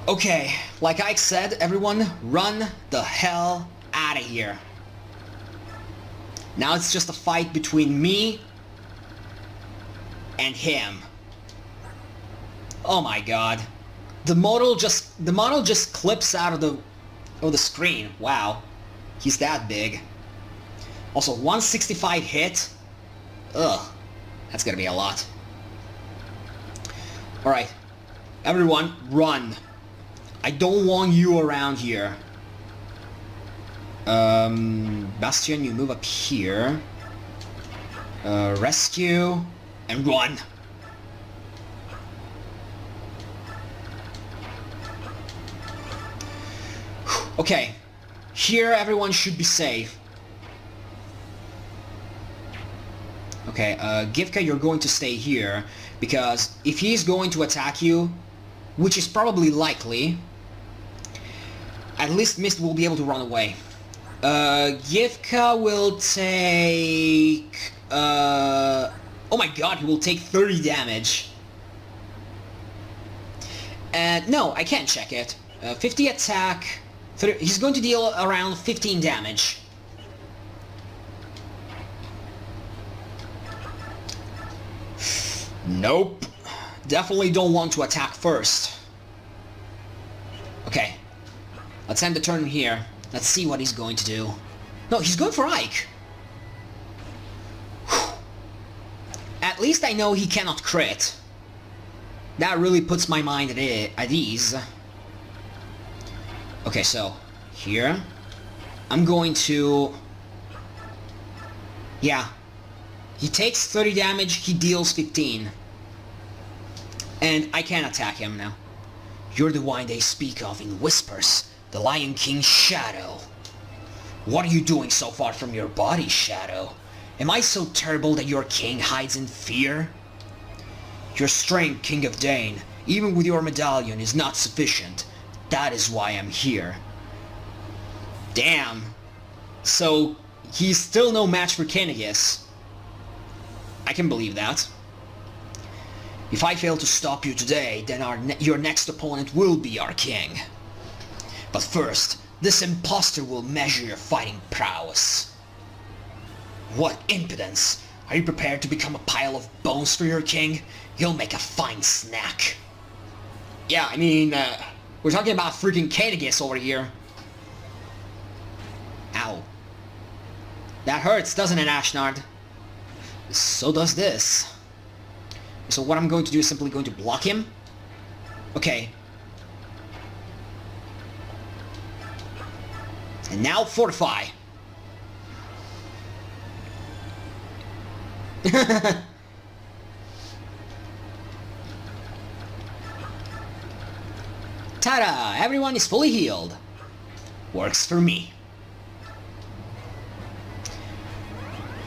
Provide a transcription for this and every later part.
Okay, like I said, everyone, run the hell out of here. Now it's just a fight between me and him. Oh my god. The model just clips out of the screen. Wow. He's that big. Also, 165 hit. Ugh. That's gonna be a lot. Alright. Everyone, run. I don't want you around here. Bastion, you move up here. Rescue. And run. Okay. Here, everyone should be safe. Okay, Givka, you're going to stay here, because if he's going to attack you, which is probably likely, at least Mist will be able to run away. Givka will take... oh my god, he will take 30 damage. And no, I can't check it. 50 attack... he's going to deal around 15 damage. Nope. Definitely don't want to attack first. Okay. Let's end the turn here. Let's see what he's going to do. No, he's going for Ike. At least I know he cannot crit. That really puts my mind at ease. Okay, so here I'm going to... Yeah. He takes 30 damage, he deals 15. And I can't attack him now. You're the one they speak of in whispers, the Lion King's shadow. What are you doing so far from your body, Shadow? Am I so terrible that your king hides in fear? Your strength, King of Dane, even with your medallion, is not sufficient. That is why I'm here. Damn. So, he's still no match for Kennegus. I can believe that. If I fail to stop you today, then your next opponent will be our king. But first, this imposter will measure your fighting prowess. What impudence! Are you prepared to become a pile of bones for your king? You'll make a fine snack. Yeah, I mean, we're talking about freaking Kennegus over here. Ow. That hurts, doesn't it, Ashnard? So does this. So what I'm going to do is simply going to block him. Okay. And now fortify. Ta-da! Everyone is fully healed. Works for me.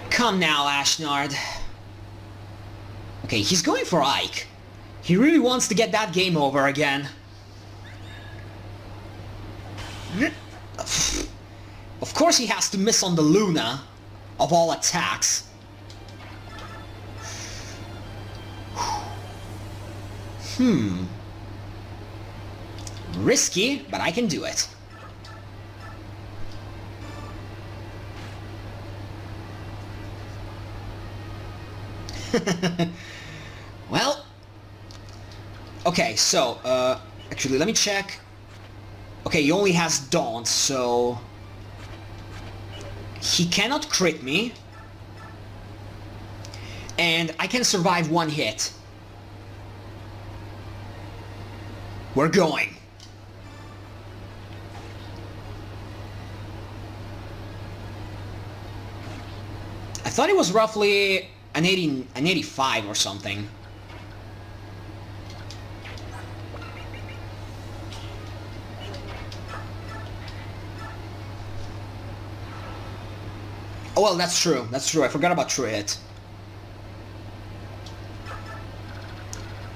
Come now, Ashnard. Okay, he's going for Ike. He really wants to get that game over again. Of course he has to miss on the Luna, of all attacks. Risky, but I can do it. Well, okay, so, actually, let me check. Okay, he only has Daunt, so... He cannot crit me. And I can survive one hit. We're going. I thought it was roughly an 85 or something. Oh well, that's true. That's true. I forgot about True Hit.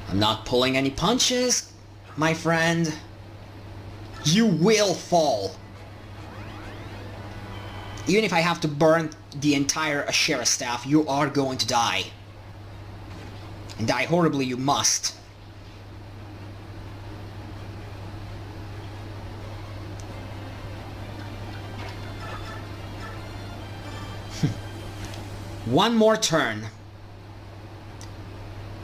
I'm not pulling any punches, my friend. You will fall. Even if I have to burn the entire Ashera staff, you are going to die. And die horribly you must. One more turn.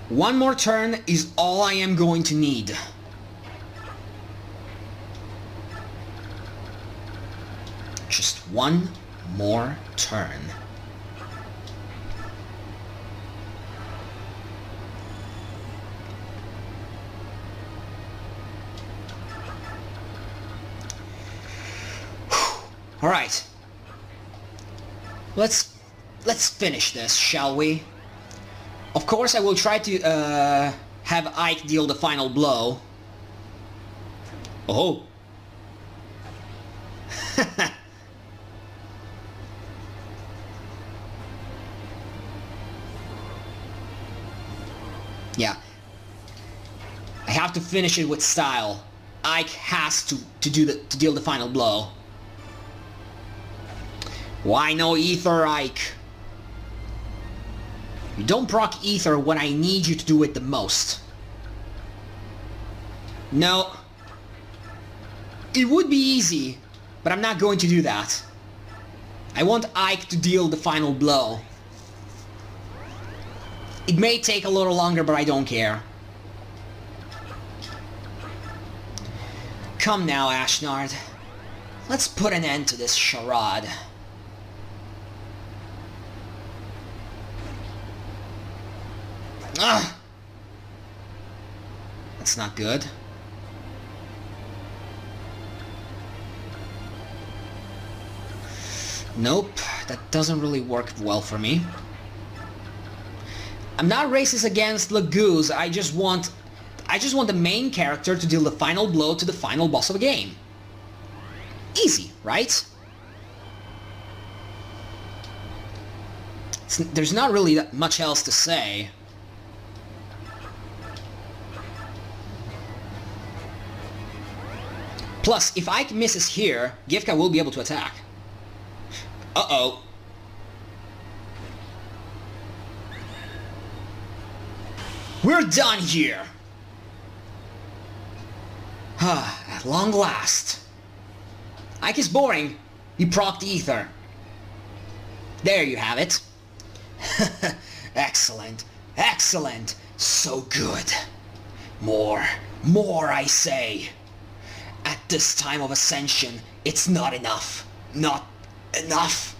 One more turn is all I am going to need. Just one more turn. All right. Let's finish this, shall we? Of course, I will try to have Ike deal the final blow. Oh. Yeah. I have to finish it with style. Ike has to deal the final blow. Why no ether, Ike? You don't proc ether when I need you to do it the most. No. It would be easy, but I'm not going to do that. I want Ike to deal the final blow. It may take a little longer, but I don't care. Come now, Ashnard. Let's put an end to this charade. Ugh! That's not good. Nope, that doesn't really work well for me. I'm not racist against Laguz, I just want the main character to deal the final blow to the final boss of a game. Easy, right? There's not really that much else to say. Plus, if Ike misses here, Gifka will be able to attack. Uh-oh. We're done here! At long last. Ike is boring. He procced ether. There you have it. Excellent. Excellent. So good. More. More, I say. At this time of ascension, it's not enough. Not enough.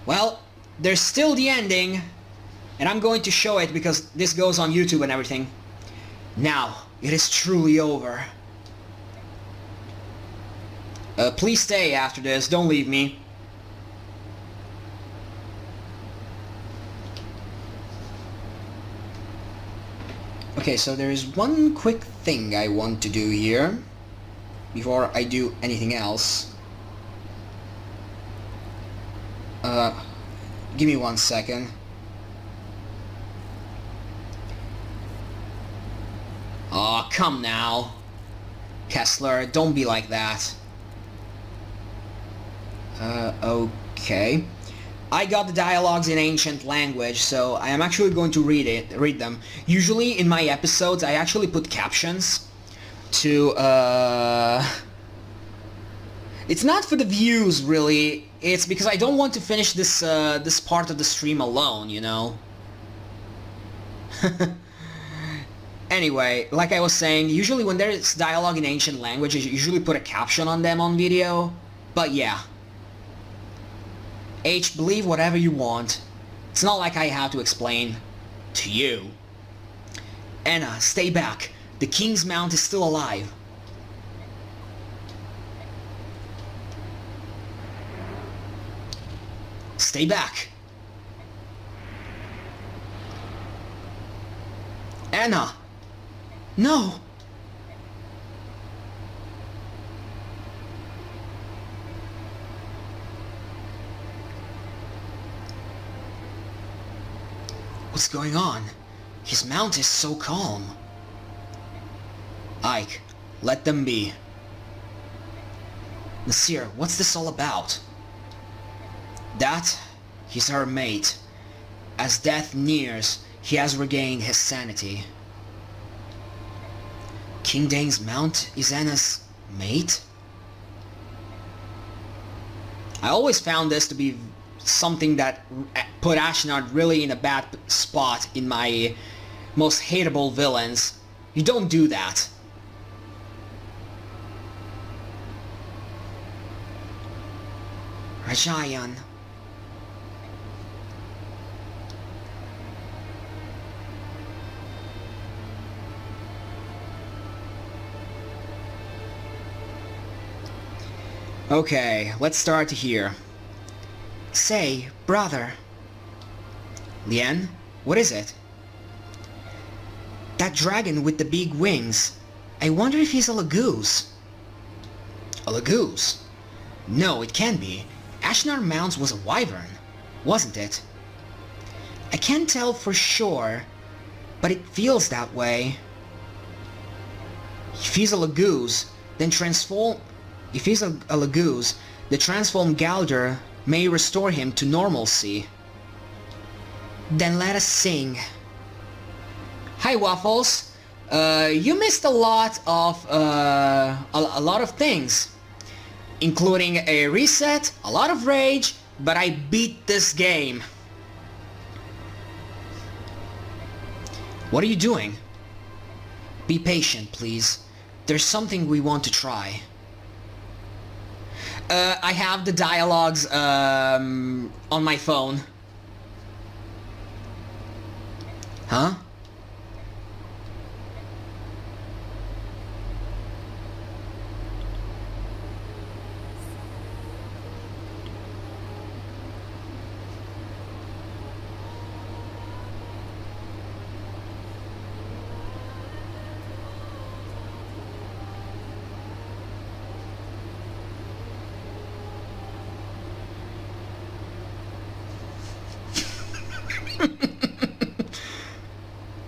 Well, there's still the ending, and I'm going to show it because this goes on YouTube and everything. Now, it is truly over. Please stay after this, don't leave me. Okay, so there is one quick thing I want to do here before I do anything else. Give me 1 second. Aw, come now. Kessler, don't be like that. Okay. I got the dialogues in ancient language, so I am actually going to read them. Usually in my episodes, I actually put captions to, It's not for the views, really. It's because I don't want to finish this, this part of the stream alone, you know? Anyway, like I was saying, usually when there is dialogue in ancient language, I usually put a caption on them on video. But yeah. H, believe whatever you want. It's not like I have to explain to you. Anna, stay back. The King's Mount is still alive. Stay back. Anna! No! What's going on? His mount is so calm. Ike, let them be. Nasir, what's this all about? That, he's her mate. As death nears, he has regained his sanity. King Dane's mount is Anna's mate? I always found this to be something that put Ashnard really in a bad spot in my most hateable villains. You don't do that. Rajayan. Okay, let's start here. Say, brother. Lien, what is it? That dragon with the big wings. I wonder if he's a Laguz. A Laguz? No, it can't be. Ashnard Mounds was a wyvern, wasn't it? I can't tell for sure, but it feels that way. If he's a Laguz, then If he's a Laguz, the transformed Galder may restore him to normalcy. Then let us sing. Hi Waffles. You missed a lot of things, including a reset, a lot of rage, but I beat this game. What are you doing? Be patient, please. There's something we want to try. I have the dialogues on my phone. Huh?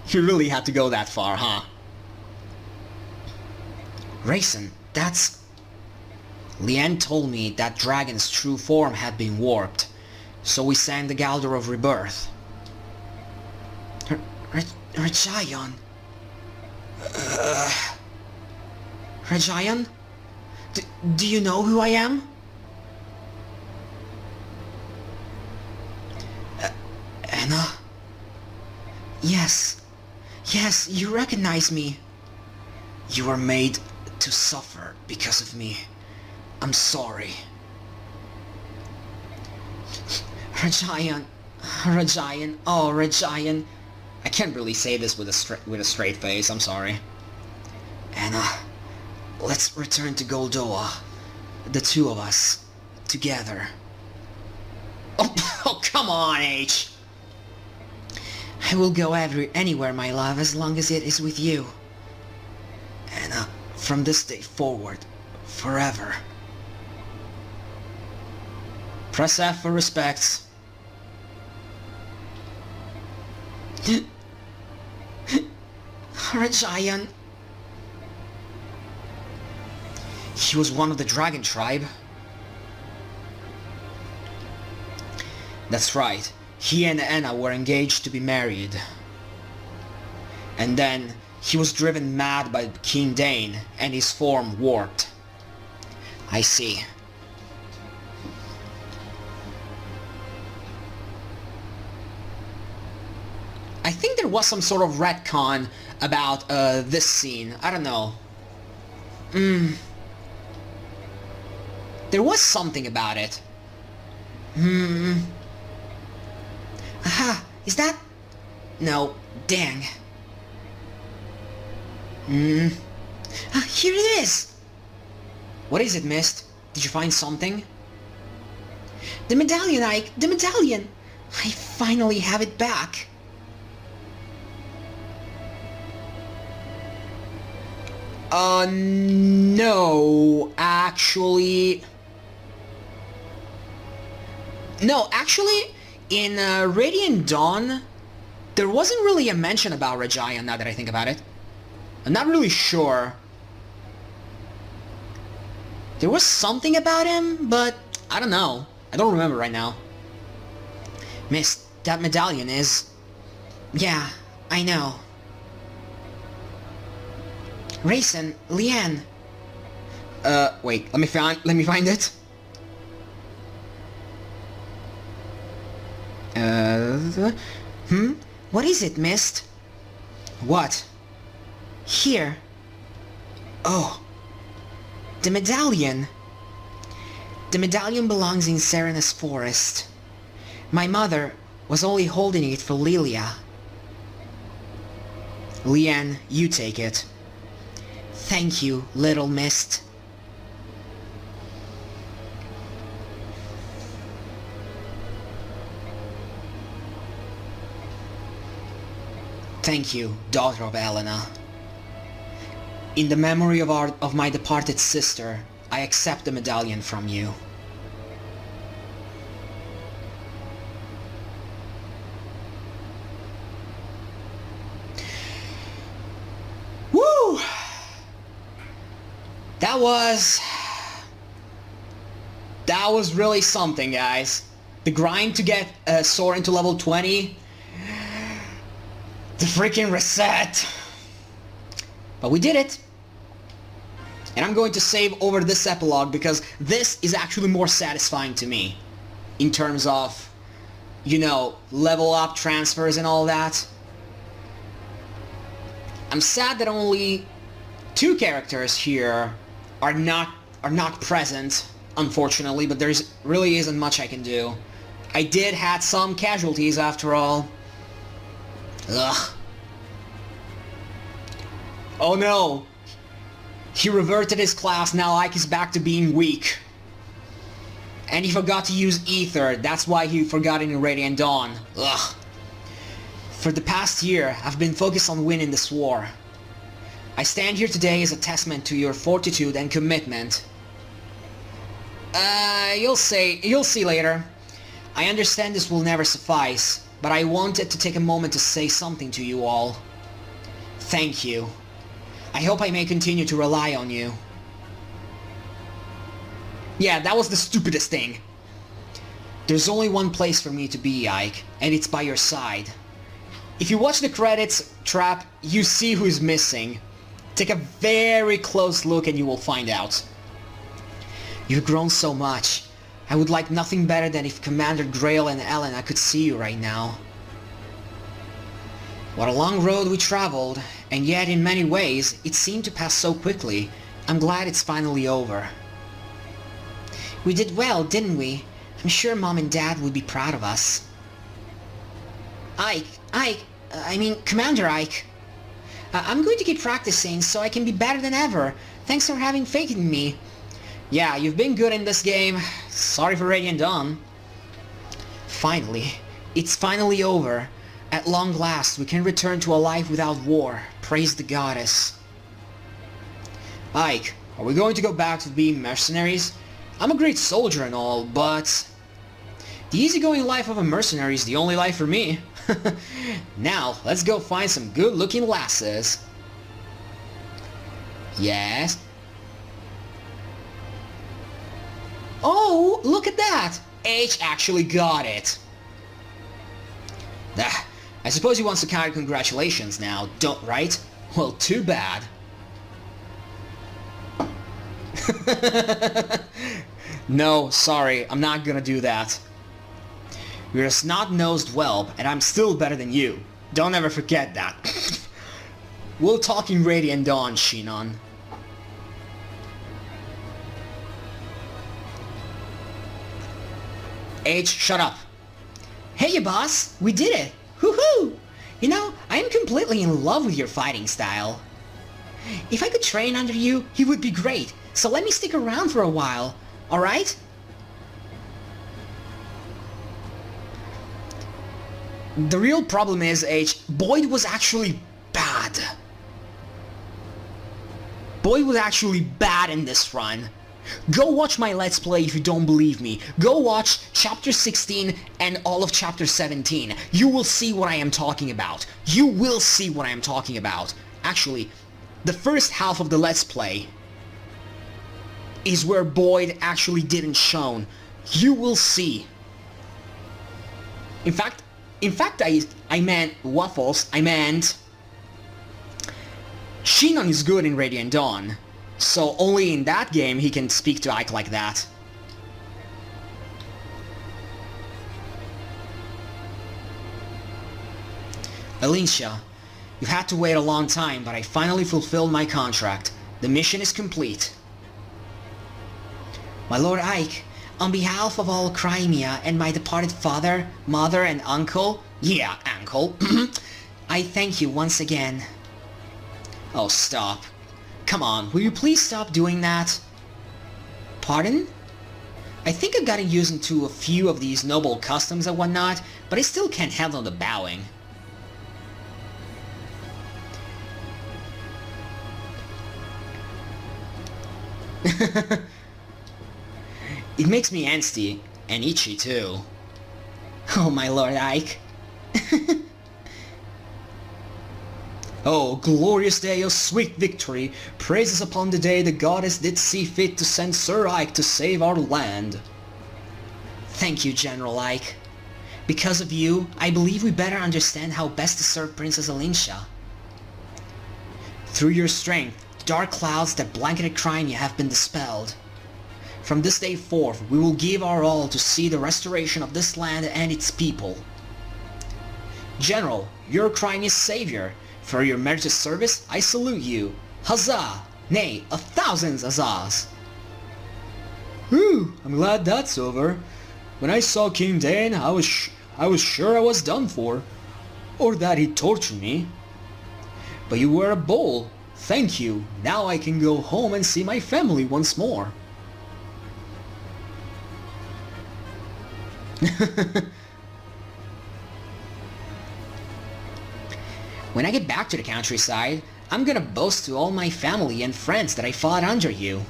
You really had to go that far, huh? Raisin, that's... Lien told me that dragon's true form had been warped, so we sang the Galder of Rebirth. Rajayan? Rajayan? Do you know who I am? Anna? Yes. Yes, you recognize me. You were made to suffer because of me. I'm sorry. Rajayan. Rajayan. Oh, Rajayan. I can't really say this with a straight face. I'm sorry. Anna, let's return to Goldoa. The two of us. Together. Oh, come on, H. I will go anywhere, my love, as long as it is with you. And from this day forward, forever. Press F for respects. Rajayan. He was one of the dragon tribe. That's right. He and Anna were engaged to be married. And then he was driven mad by King Dane and his form warped. I see. I think there was some sort of retcon about this scene. I don't know. There was something about it. Aha! Is that... No. Dang. Here it is! What is it, Mist? Did you find something? The medallion, Ike! The medallion! I finally have it back! No, actually... No, actually, in Radiant Dawn, there wasn't really a mention about Rajayan, now that I think about it. I'm not really sure. There was something about him, but I don't know. I don't remember right now. Miss, that medallion is... Yeah, I know. Raisin, Lien. Wait, let me find it. What is it, Mist? What? Here. Oh. The medallion. The medallion belongs in Serenus Forest. My mother was only holding it for Lilia. Liane, you take it. Thank you, little Mist. Thank you, daughter of Elena. In the memory of my departed sister, I accept the medallion from you. Woo! That was really something, guys. The grind to get Soren to level 20. The freaking reset. But we did it. And I'm going to save over this epilogue because this is actually more satisfying to me. In terms of, you know, level up transfers and all that. I'm sad that only 2 characters here are not present, unfortunately, but there's really isn't much I can do. I did had some casualties after all. Ugh. Oh no! He reverted his class, now Ike is back to being weak. And he forgot to use Ether, that's why he forgot it in Radiant Dawn. Ugh. For the past year, I've been focused on winning this war. I stand here today as a testament to your fortitude and commitment. You'll see later. I understand this will never suffice, but I wanted to take a moment to say something to you all. Thank you. I hope I may continue to rely on you. Yeah, that was the stupidest thing. There's only one place for me to be, Ike, and it's by your side. If you watch the credits, Trap, you see who's missing. Take a very close look and you will find out. You've grown so much. I would like nothing better than if Commander Grail and Elena could see you right now. What a long road we traveled, and yet in many ways, it seemed to pass so quickly. I'm glad it's finally over. We did well, didn't we? I'm sure Mom and Dad would be proud of us. Commander Ike. I'm going to keep practicing so I can be better than ever. Thanks for having faith in me. Yeah, you've been good in this game. Sorry for Radiant Dawn. Finally. It's finally over. At long last, we can return to a life without war. Praise the goddess. Ike, are we going to go back to being mercenaries? I'm a great soldier and all, but the easygoing life of a mercenary is the only life for me. Now, let's go find some good-looking lasses. Yes? Oh, look at that! H actually got it. I suppose he wants to count congratulations now, right? Well, too bad. No, sorry, I'm not gonna do that. You're a snot-nosed whelp, and I'm still better than you. Don't ever forget that. We'll talk in Radiant Dawn, Shinon. H, shut up. Hey, boss, we did it! Woohoo! You know, I am completely in love with your fighting style. If I could train under you, you would be great, so let me stick around for a while, alright? The real problem is, H, Boyd was actually bad. Boyd was actually bad in this run. Go watch my Let's Play if you don't believe me. Go watch Chapter 16 and all of Chapter 17. You will see what I am talking about. You will see what I am talking about. Actually, the first half of the Let's Play is where Boyd actually didn't shone. You will see. In fact, I meant Waffles. I meant Shinon is good in Radiant Dawn. So only in that game he can speak to Ike like that. Alicia, you've had to wait a long time, but I finally fulfilled my contract. The mission is complete. My Lord Ike, on behalf of all Crimea and my departed father, mother, and uncle, yeah, uncle, I thank you once again. Oh, stop. Come on, will you please stop doing that? Pardon? I think I've gotten used to a few of these noble customs and whatnot, but I still can't handle the bowing. It makes me angsty, and itchy too. Oh, my Lord Ike. Oh, glorious day of sweet victory! Praises upon the day the goddess did see fit to send Sir Ike to save our land. Thank you, General Ike. Because of you, I believe we better understand how best to serve Princess Alicia. Through your strength, the dark clouds that blanketed Crimea have been dispelled. From this day forth, we will give our all to see the restoration of this land and its people. General, you're Crimea's savior. For your meritorious service, I salute you. Huzzah! Nay, 1,000 huzzahs! Whew, I'm glad that's over. When I saw King Dane, I was sure I was done for. Or that he'd torture me. But you were a bull. Thank you. Now I can go home and see my family once more. When I get back to the countryside, I'm gonna boast to all my family and friends that I fought under you.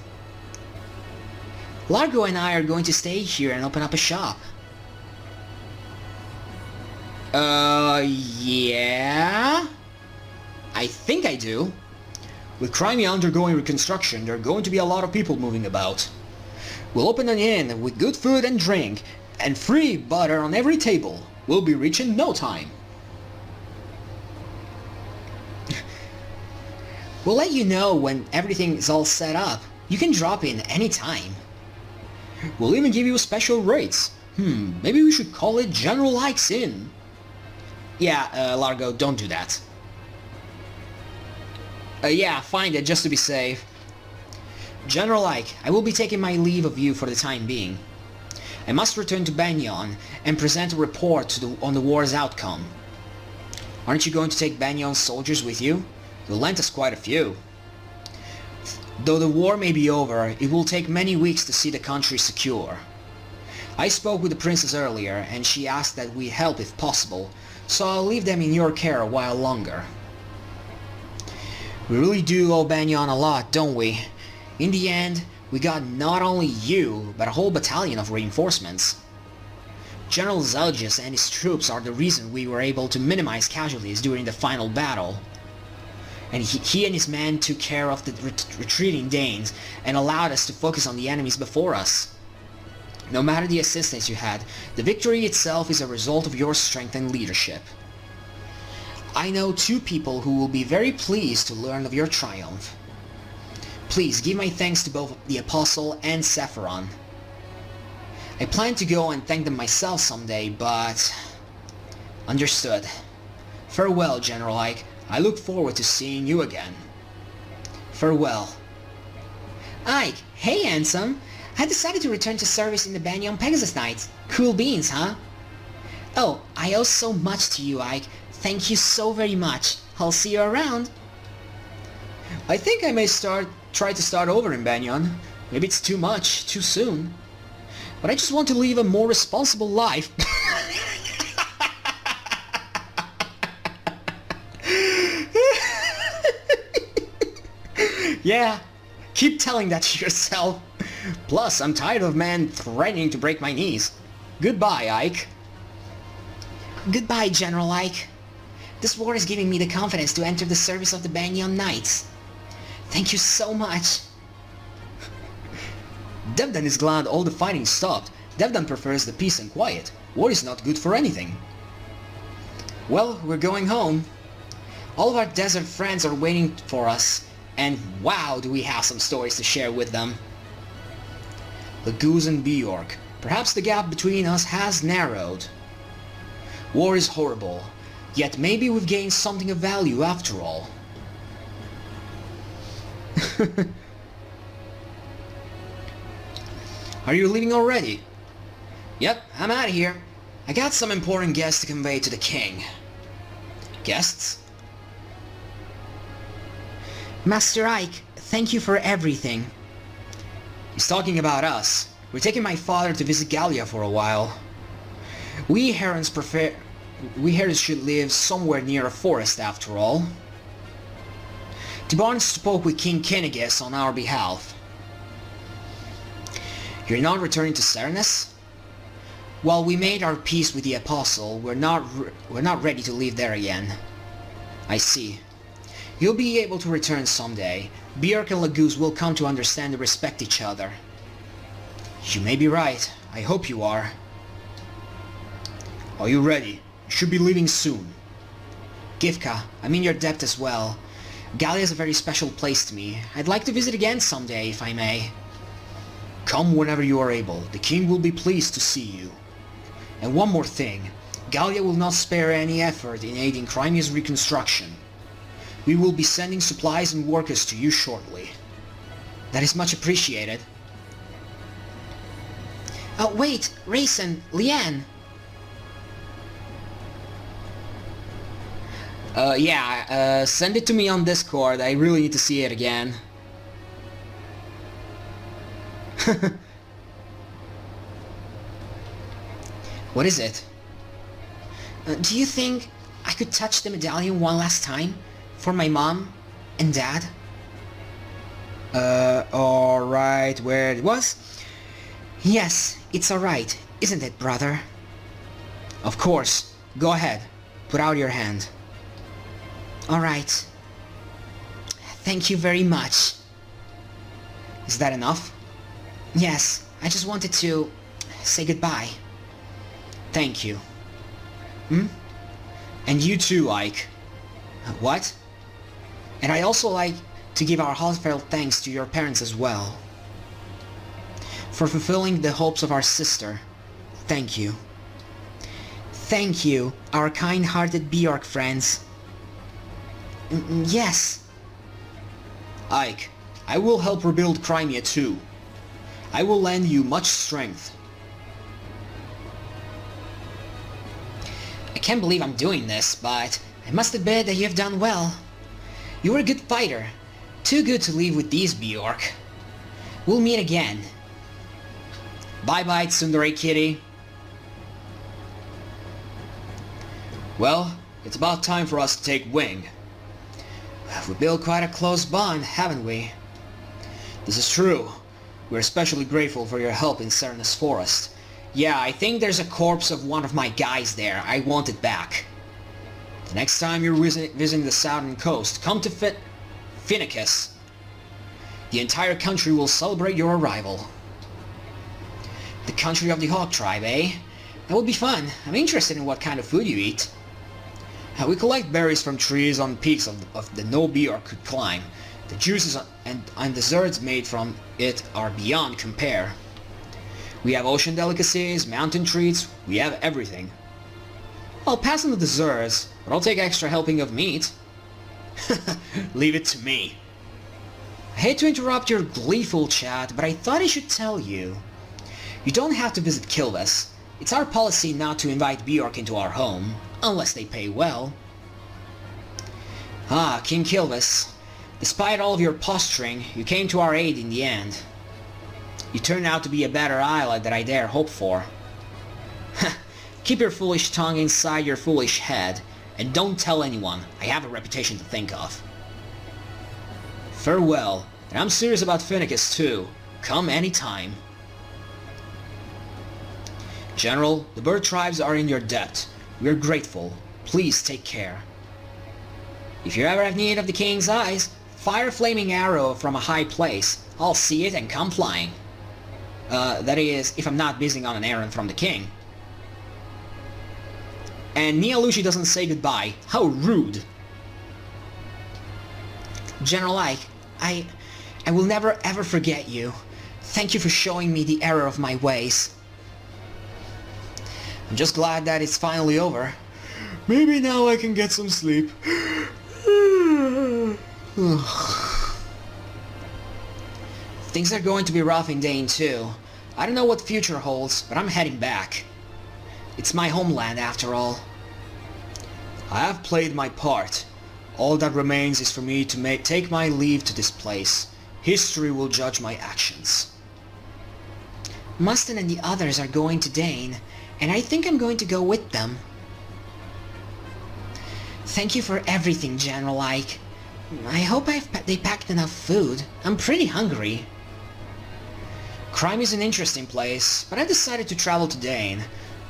Largo and I are going to stay here and open up a shop. Yeah? I think I do. With Crimea undergoing reconstruction, there are going to be a lot of people moving about. We'll open an inn with good food and drink, and free butter on every table. We'll be rich in no time. We'll let you know when everything is all set up. You can drop in any time. We'll even give you special rates. Maybe we should call it General Ike's Inn. Yeah, Largo, don't do that. Yeah, find it just to be safe. General Ike, I will be taking my leave of you for the time being. I must return to Banyan and present a report on the war's outcome. Aren't you going to take Banyan's soldiers with you? You'll lend us quite a few. Though the war may be over, it will take many weeks to see the country secure. I spoke with the princess earlier, and she asked that we help if possible, so I'll leave them in your care a while longer. We really do owe Banyan a lot, don't we? In the end, we got not only you, but a whole battalion of reinforcements. General Zelgis and his troops are the reason we were able to minimize casualties during the final battle. And he and his men took care of the retreating Danes and allowed us to focus on the enemies before us. No matter the assistance you had, the victory itself is a result of your strength and leadership. I know two people who will be very pleased to learn of your triumph. Please give my thanks to both the Apostle and Sephiron. I plan to go and thank them myself someday, but... Understood. Farewell, General Ike. I look forward to seeing you again. Farewell. Ike, hey handsome. I decided to return to service in the Banyan Pegasus Knights. Cool beans, huh? Oh, I owe so much to you, Ike. Thank you so very much. I'll see you around. I think I may try to start over in Banyan. Maybe it's too much, too soon. But I just want to live a more responsible life. Yeah, keep telling that to yourself. Plus, I'm tired of men threatening to break my knees. Goodbye, Ike. Goodbye, General Ike. This war is giving me the confidence to enter the service of the Banyan Knights. Thank you so much. Devdan is glad all the fighting stopped. Devdan prefers the peace and quiet. War is not good for anything. Well, we're going home. All of our desert friends are waiting for us. And wow, do we have some stories to share with them. Laguz and Bjork. Perhaps the gap between us has narrowed. War is horrible. Yet maybe we've gained something of value after all. Are you leaving already? Yep, I'm out of here. I got some important guests to convey to the king. Guests? Master Ike, thank you for everything. He's talking about us. We're taking my father to visit Gallia for a while. We herons should live somewhere near a forest after all. Tibarn spoke with King Kennegus on our behalf. You're not returning to Cernus? While we made our peace with the Apostle, we're not ready to leave there again. I see. You'll be able to return someday. Bjork and Laguz will come to understand and respect each other. You may be right. I hope you are. Are you ready? You should be leaving soon. Gifka, I'm in your debt as well. Gallia is a very special place to me. I'd like to visit again someday, if I may. Come whenever you are able. The king will be pleased to see you. And one more thing. Gallia will not spare any effort in aiding Crimean's reconstruction. We will be sending supplies and workers to you shortly. That is much appreciated. Oh, wait! Rayson! Leanne! Send it to me on Discord. I really need to see it again. What is it? Do you think I could touch the medallion one last time? For my mom and dad? Alright, where it was? Yes, it's alright, isn't it, brother? Of course. Go ahead. Put out your hand. Alright. Thank you very much. Is that enough? Yes, I just wanted to say goodbye. Thank you. And you too, Ike. What? And I also like to give our heartfelt thanks to your parents as well. For fulfilling the hopes of our sister. Thank you. Thank you, our kind-hearted Bjork friends. Yes. Ike, I will help rebuild Crimea too. I will lend you much strength. I can't believe I'm doing this, but I must admit that you have done well. You were a good fighter. Too good to leave with these, Bjork. We'll meet again. Bye-bye, Tsundere Kitty. Well, it's about time for us to take wing. We built quite a close bond, haven't we? This is true. We're especially grateful for your help in Cernus Forest. Yeah, I think there's a corpse of one of my guys there. I want it back. The next time you're visiting the southern coast, come to Finicus. The entire country will celebrate your arrival. The country of the Hawk tribe, eh? That would be fun. I'm interested in what kind of food you eat. We collect berries from trees on peaks of the no Bjork could climb. The juices and desserts made from it are beyond compare. We have ocean delicacies, mountain treats, we have everything. I'll pass on the desserts, but I'll take extra helping of meat. Leave it to me. I hate to interrupt your gleeful chat, but I thought I should tell you. You don't have to visit Kilvis. It's our policy not to invite Bjork into our home, unless they pay well. Ah, King Kilvis. Despite all of your posturing, you came to our aid in the end. You turned out to be a better ally than I dare hope for. Keep your foolish tongue inside your foolish head, and don't tell anyone. I have a reputation to think of. Farewell, and I'm serious about Finicus too. Come anytime. General, the bird tribes are in your debt. We're grateful. Please take care. If you ever have need of the king's eyes, fire a flaming arrow from a high place. I'll see it and come flying. That is, if I'm not busy on an errand from the king. And Nialushi doesn't say goodbye. How rude. General Ike, I will never ever forget you. Thank you for showing me the error of my ways. I'm just glad that it's finally over. Maybe now I can get some sleep. Things are going to be rough in Dane too. I don't know what future holds, but I'm heading back. It's my homeland after all. I have played my part. All that remains is for me to take my leave to this place. History will judge my actions. Mustin and the others are going to Dane, and I think I'm going to go with them. Thank you for everything, General Ike. I hope they packed enough food. I'm pretty hungry. Crime is an interesting place, but I decided to travel to Dane.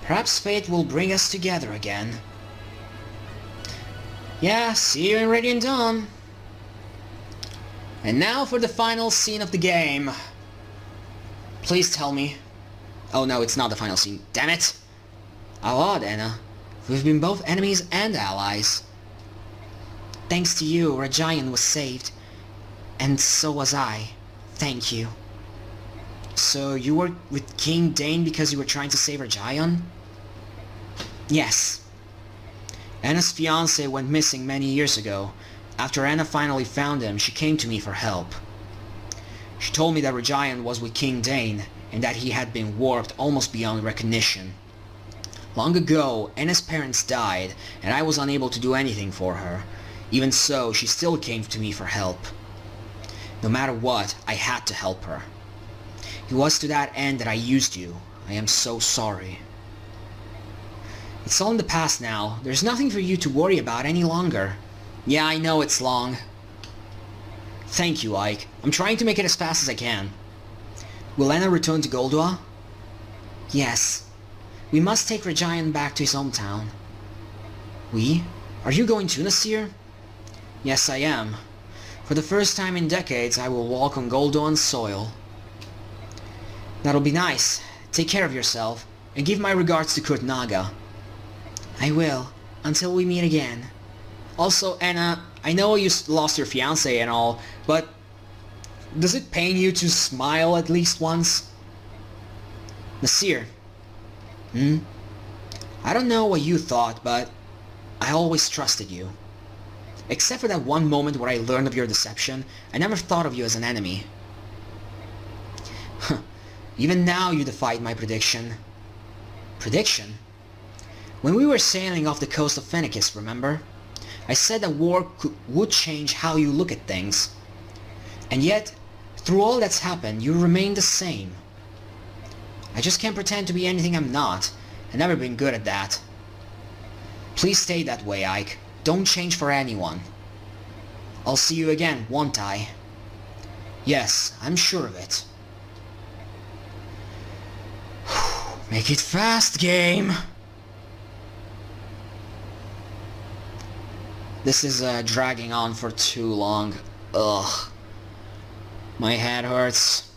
Perhaps fate will bring us together again. Yeah, see you in Radiant Dawn. And now for the final scene of the game. Please tell me. Oh no, it's not the final scene. Damn it! How odd, Anna. We've been both enemies and allies. Thanks to you, Rajayan was saved. And so was I. Thank you. So you were with King Dane because you were trying to save Rajayan? Yes. Anna's fiancé went missing many years ago. After Anna finally found him, she came to me for help. She told me that Rajayan was with King Dane, and that he had been warped almost beyond recognition. Long ago, Anna's parents died, and I was unable to do anything for her. Even so, she still came to me for help. No matter what, I had to help her. It was to that end that I used you. I am so sorry. It's all in the past now. There's nothing for you to worry about any longer. Yeah, I know it's long. Thank you, Ike. I'm trying to make it as fast as I can. Will Anna return to Goldwa? Yes. We must take Rajayan back to his hometown. We? Are you going too, Nasir? Yes, I am. For the first time in decades, I will walk on Goldwan's soil. That'll be nice. Take care of yourself, and give my regards to Kurt Naga. I will, until we meet again. Also, Anna, I know you lost your fiancé and all, but does it pain you to smile at least once? Nasir. I don't know what you thought, but I always trusted you. Except for that one moment where I learned of your deception, I never thought of you as an enemy. Even now you defied my prediction. Prediction? When we were sailing off the coast of Fenekis, remember? I said that war would change how you look at things. And yet, through all that's happened, you remain the same. I just can't pretend to be anything I'm not. I've never been good at that. Please stay that way, Ike. Don't change for anyone. I'll see you again, won't I? Yes, I'm sure of it. Make it fast, game! This is dragging on for too long. Ugh. My head hurts.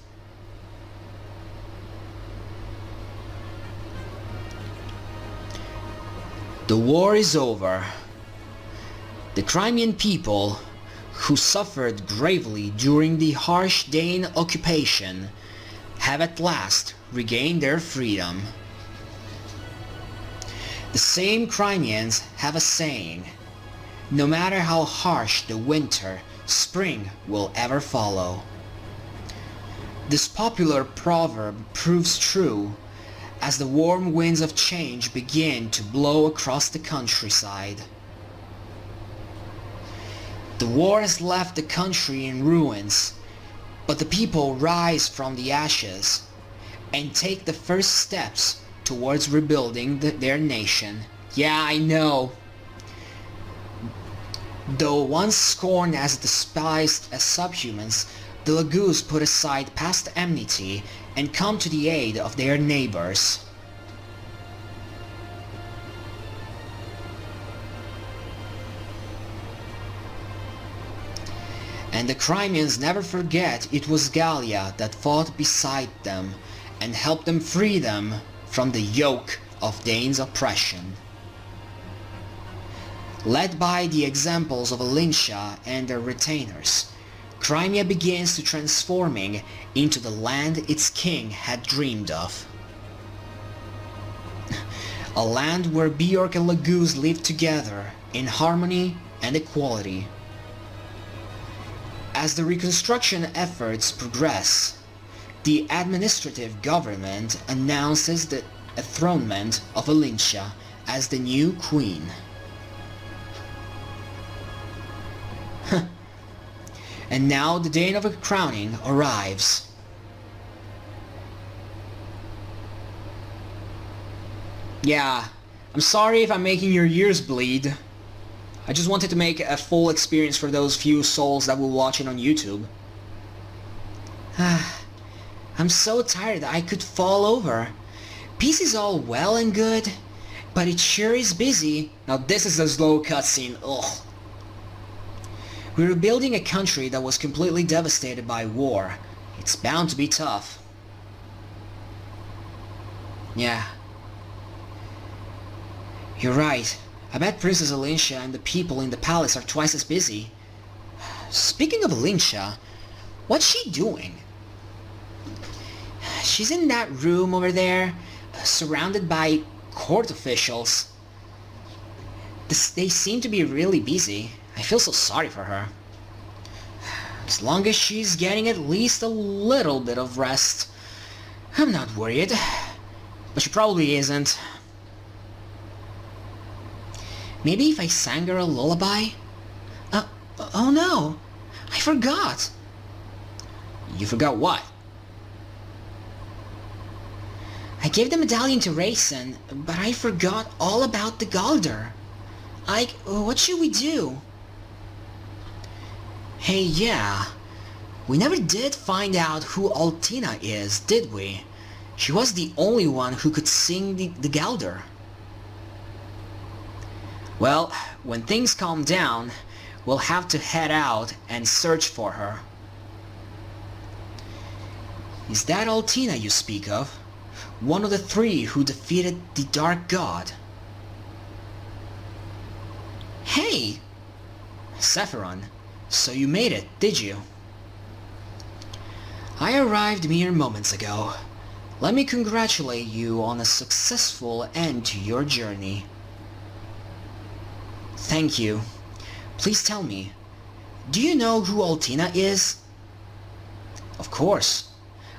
The war is over. The Crimean people, who suffered gravely during the harsh Dane occupation, have at last regained their freedom. The same Crimeans have a saying: no matter how harsh the winter, spring will ever follow. This popular proverb proves true as the warm winds of change begin to blow across the countryside. The war has left the country in ruins, but the people rise from the ashes and take the first steps towards rebuilding their nation. Yeah, I know. Though once scorned as despised as subhumans, the Laguz put aside past enmity and come to the aid of their neighbors. And the Crimeans never forget it was Gallia that fought beside them and helped them free them from the yoke of Dane's oppression. Led by the examples of Alinsha and their retainers, Crimea begins to transforming into the land its king had dreamed of. A land where Bjork and Laguz live together in harmony and equality. As the reconstruction efforts progress, the administrative government announces the enthronement of Valencia as the new queen. And now the day of her crowning arrives. Yeah, I'm sorry if I'm making your ears bleed. I just wanted to make a full experience for those few souls that will watch it on YouTube. I'm so tired that I could fall over. Peace is all well and good, but it sure is busy. Now this is a slow cutscene, ugh. We're rebuilding a country that was completely devastated by war. It's bound to be tough. Yeah. You're right. I bet Princess Alicia and the people in the palace are twice as busy. Speaking of Alicia, what's she doing? She's in that room over there, surrounded by court officials. They seem to be really busy. I feel so sorry for her. As long as she's getting at least a little bit of rest, I'm not worried. But she probably isn't. Maybe if I sang her a lullaby? Oh no! I forgot! You forgot what? I gave the medallion to Rayson, but I forgot all about the Galder. What should we do? Hey, yeah. We never did find out who Altina is, did we? She was the only one who could sing the Galder. Well, when things calm down, we'll have to head out and search for her. Is that Altina you speak of? One of the three who defeated the Dark God? Hey! Sephiron, so you made it, did you? I arrived mere moments ago. Let me congratulate you on a successful end to your journey. Thank you. Please tell me, do you know who Altina is? Of course.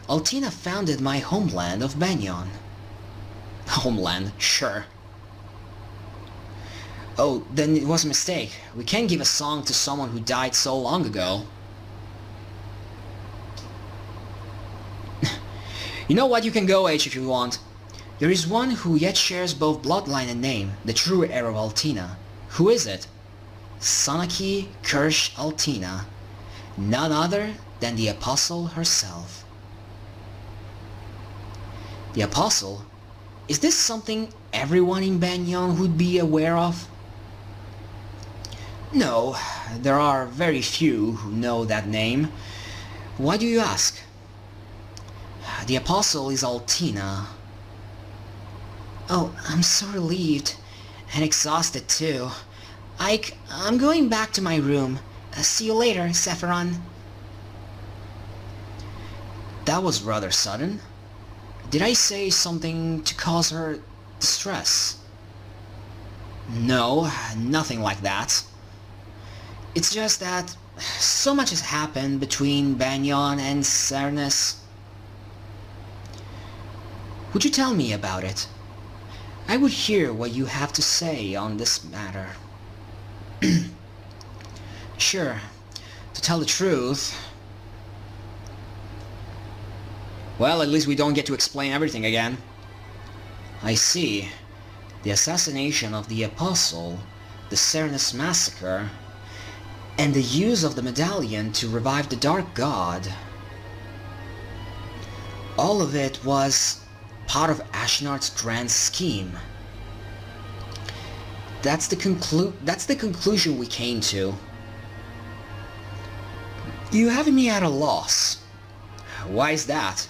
Altina founded my homeland of Banyan. Homeland, sure. Oh, then it was a mistake. We can't give a song to someone who died so long ago. You know what, you can go, H, if you want. There is one who yet shares both bloodline and name, the true heir of Altina. Who is it? Sonaki Kirsch Altina. None other than the Apostle herself. The Apostle? Is this something everyone in Banyan would be aware of? No, there are very few who know that name. Why do you ask? The Apostle is Altina. Oh, I'm so relieved. And exhausted too. Ike, I'm going back to my room. See you later, Sephiron. That was rather sudden. Did I say something to cause her distress? No, nothing like that. It's just that so much has happened between Banyan and Cernus. Would you tell me about it? I would hear what you have to say on this matter. Sure. To tell the truth... Well, at least we don't get to explain everything again. I see. The assassination of the Apostle, the Cernus massacre, and the use of the medallion to revive the Dark God. All of it was part of Ashnard's grand scheme. That's the conclusion we came to. You have me at a loss. Why is that?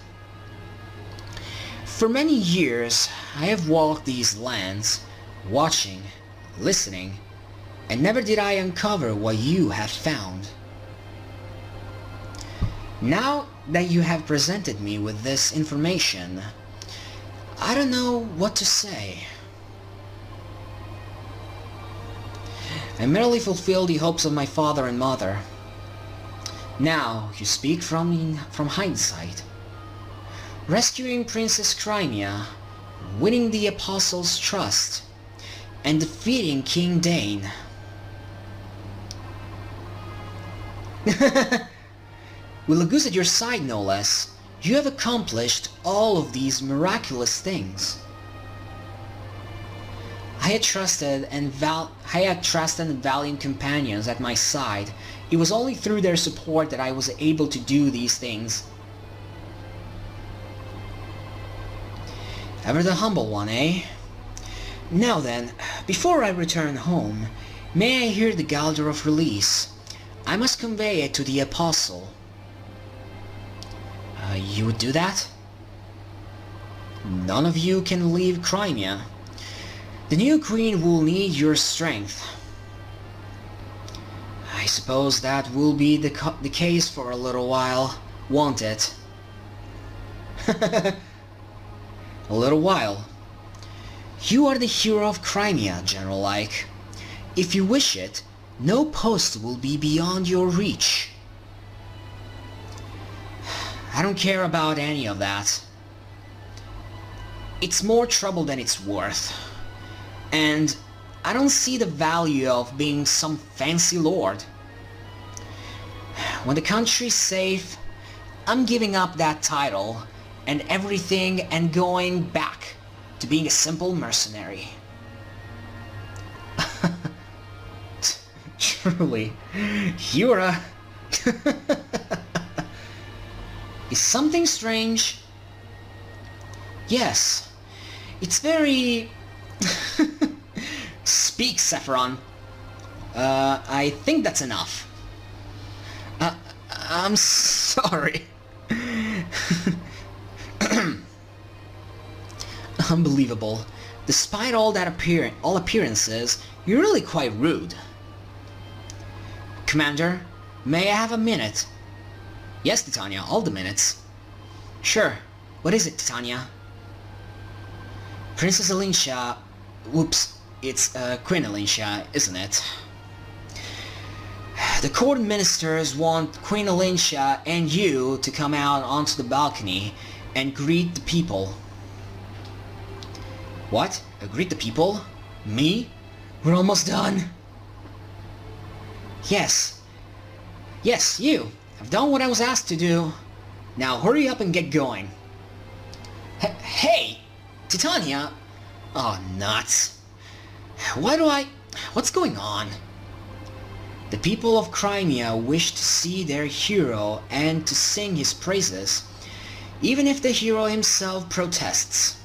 For many years, I have walked these lands, watching, listening, and never did I uncover what you have found. Now that you have presented me with this information, I don't know what to say. I merely fulfilled the hopes of my father and mother. Now, you speak from hindsight. Rescuing Princess Crimea, winning the Apostles' trust, and defeating King Dane. With Laguz at your side, no less, you have accomplished all of these miraculous things. I had trusted and valiant companions at my side. It was only through their support that I was able to do these things. Ever the humble one, eh? Now then, before I return home, may I hear the Galder of Release? I must convey it to the Apostle. You would do that? None of you can leave Crimea. The new queen will need your strength. I suppose that will be the case for a little while, won't it? A little while. You are the hero of Crimea, General Ike. If you wish it, no post will be beyond your reach. I don't care about any of that. It's more trouble than it's worth. And I don't see the value of being some fancy lord. When the country's safe, I'm giving up that title and everything and going back to being a simple mercenary. Truly, you're a... Is something strange? Yes, it's very... Speak, Sephiron. I think that's enough. I'm sorry. Unbelievable. Despite all appearances, you're really quite rude. Commander, may I have a minute? Yes, Titania, all the minutes. Sure. What is it, Titania? Princess Alicia... Whoops. It's Queen Alicia, isn't it? The court ministers want Queen Alicia and you to come out onto the balcony and greet the people. What? Greet the people? Me? We're almost done. Yes. Yes, you. I've done what I was asked to do. Now hurry up and get going. Hey! Titania! Oh, nuts. What's going on? The people of Crimea wish to see their hero and to sing his praises, even if the hero himself protests.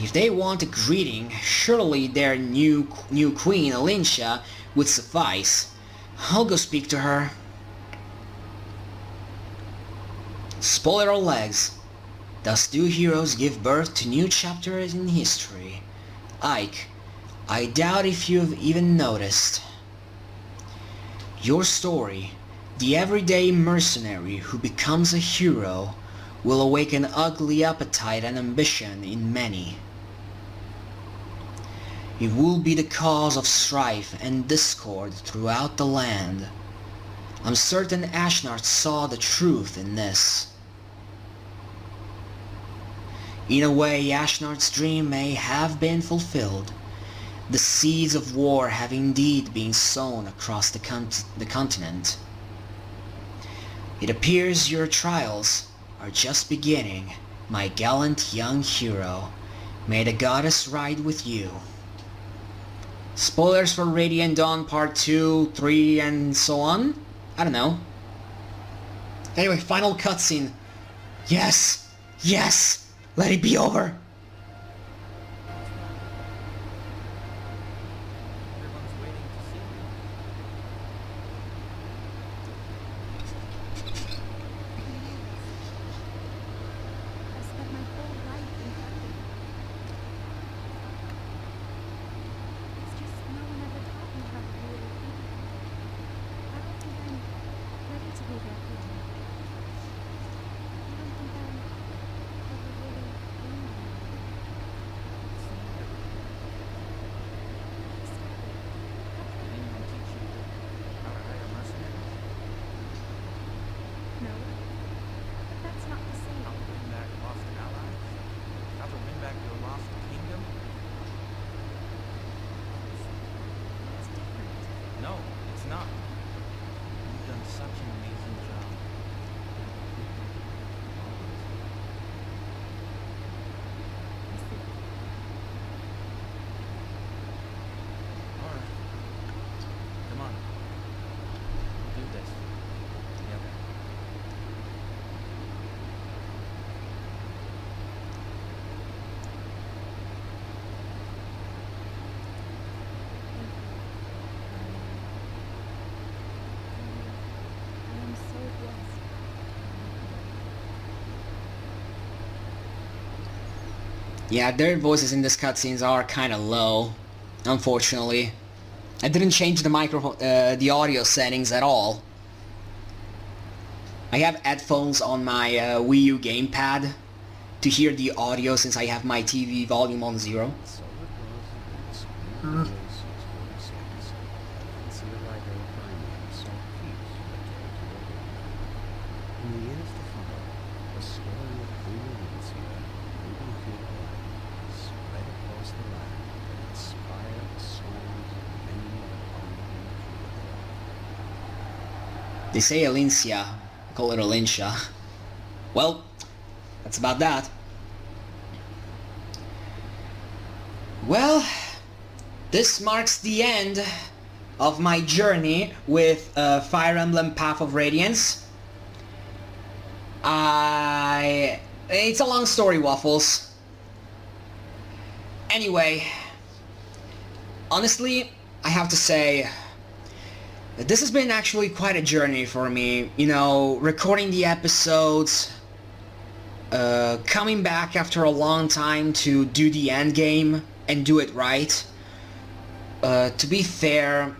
If they want a greeting, surely their new queen, Alicia, would suffice. I'll go speak to her. Spoiler all legs. Thus do heroes give birth to new chapters in history. Ike, I doubt if you've even noticed. Your story, the everyday mercenary who becomes a hero, will awaken ugly appetite and ambition in many. It will be the cause of strife and discord throughout the land. I'm certain Ashnard saw the truth in this. In a way, Ashnard's dream may have been fulfilled. The seeds of war have indeed been sown across the continent. It appears your trials are just beginning, my gallant young hero. May the goddess ride with you. Spoilers for Radiant Dawn Part 2, 3, and so on? I don't know. Anyway, final cutscene. Yes! Yes! Let it be over! No, it's not. You've done such an amazing job. Alright. Come on. We'll do this. Together. I am so blessed. Yeah, their voices in this cutscenes are kind of low, unfortunately. I didn't change the microphone, the audio settings at all. I have headphones on my Wii U gamepad to hear the audio since I have my TV volume on 0. So it was, and it's 646. See the writer of Crimean sought peace, but tried to avoid it. In the years to follow, the story of Queen Radiance moving through the light, spread across the land and inspired the souls of many of the wandering through the They say Alincia, I call it Alincia. Well, that's about that. Well, this marks the end of my journey with Fire Emblem Path of Radiance. It's a long story, Waffles. Anyway, honestly, I have to say, this has been actually quite a journey for me. You know, recording the episodes, coming back after a long time to do the end game and do it right. To be fair,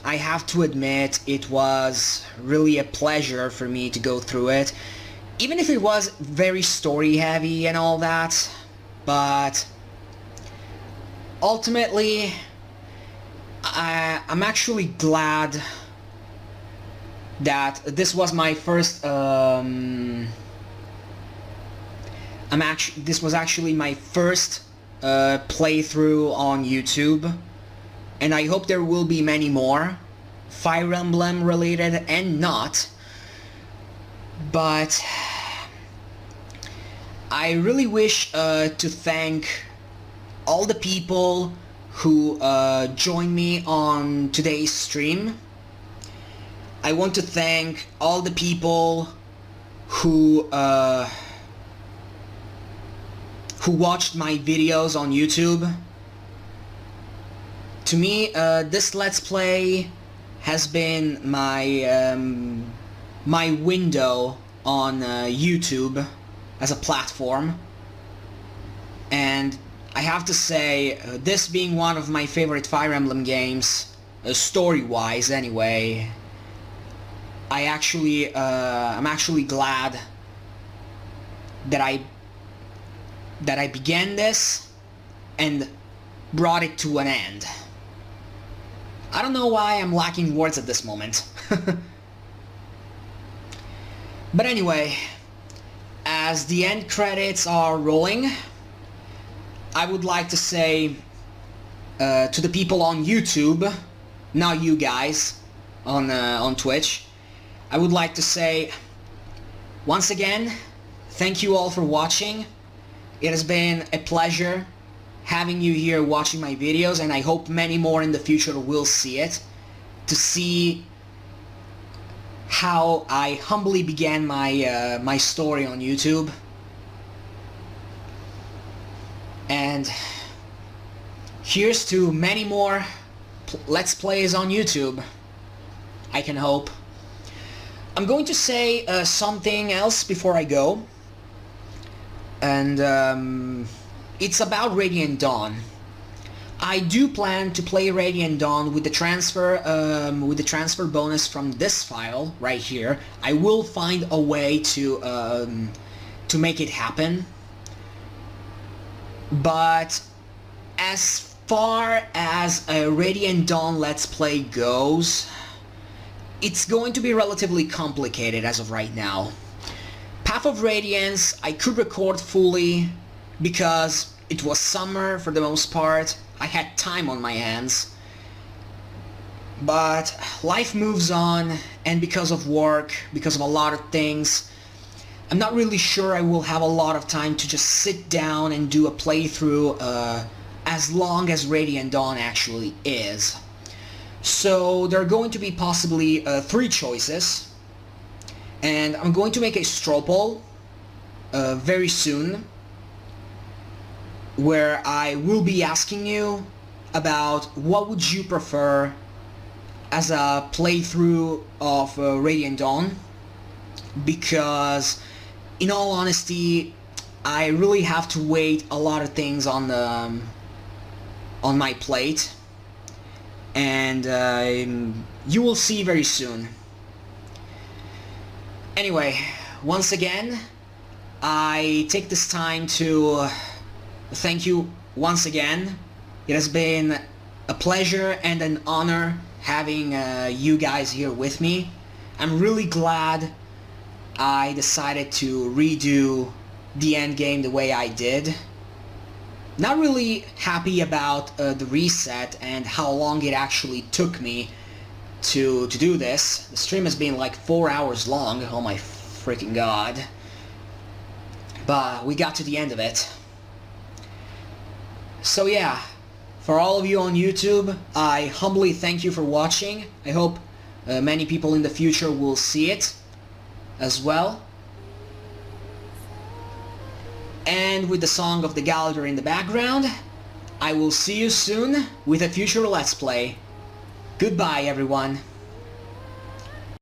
I have to admit it was really a pleasure for me to go through it, even if it was very story heavy and all that. But ultimately, I'm actually glad that this was my first this was actually my first playthrough on YouTube, and I hope there will be many more Fire Emblem related and not. But I really wish to thank all the people who joined me on today's stream. I want to thank all the people who watched my videos on YouTube. To me, this Let's Play has been my my window on YouTube as a platform, and I have to say, this being one of my favorite Fire Emblem games, story-wise anyway, I'm actually glad that I began this and brought it to an end. I don't know why I'm lacking words at this moment. But anyway, as the end credits are rolling, I would like to say to the people on YouTube, not you guys on Twitch, I would like to say once again, thank you all for watching. It has been a pleasure having you here watching my videos, and I hope many more in the future will see it, to see how I humbly began my my story on YouTube. And here's to many more Let's Plays on YouTube, I can hope. I'm going to say something else before I go, and it's about Radiant Dawn. I do plan to play Radiant Dawn with the transfer bonus from this file right here. I will find a way to make it happen. But as far as a Radiant Dawn Let's Play goes, it's going to be relatively complicated as of right now. Path of Radiance I could record fully because it was summer for the most part. I had time on my hands. But life moves on, and because of work, because of a lot of things, I'm not really sure I will have a lot of time to just sit down and do a playthrough as long as Radiant Dawn actually is. So there are going to be possibly 3 choices, and I'm going to make a straw poll very soon, where I will be asking you about what would you prefer as a playthrough of Radiant Dawn, because in all honesty I really have to wait a lot of things on my plate, and you will see very soon. Anyway, once again I take this time to thank you once again. It has been a pleasure and an honor having you guys here with me. I'm really glad I decided to redo the endgame the way I did. Not really happy about the reset and how long it actually took me to do this. The stream has been like 4 hours long, oh my freaking god. But we got to the end of it. So yeah, for all of you on YouTube, I humbly thank you for watching. I hope many people in the future will see it as well. And with the song of the Gallagher in the background, I will see you soon with a future Let's Play. Goodbye everyone.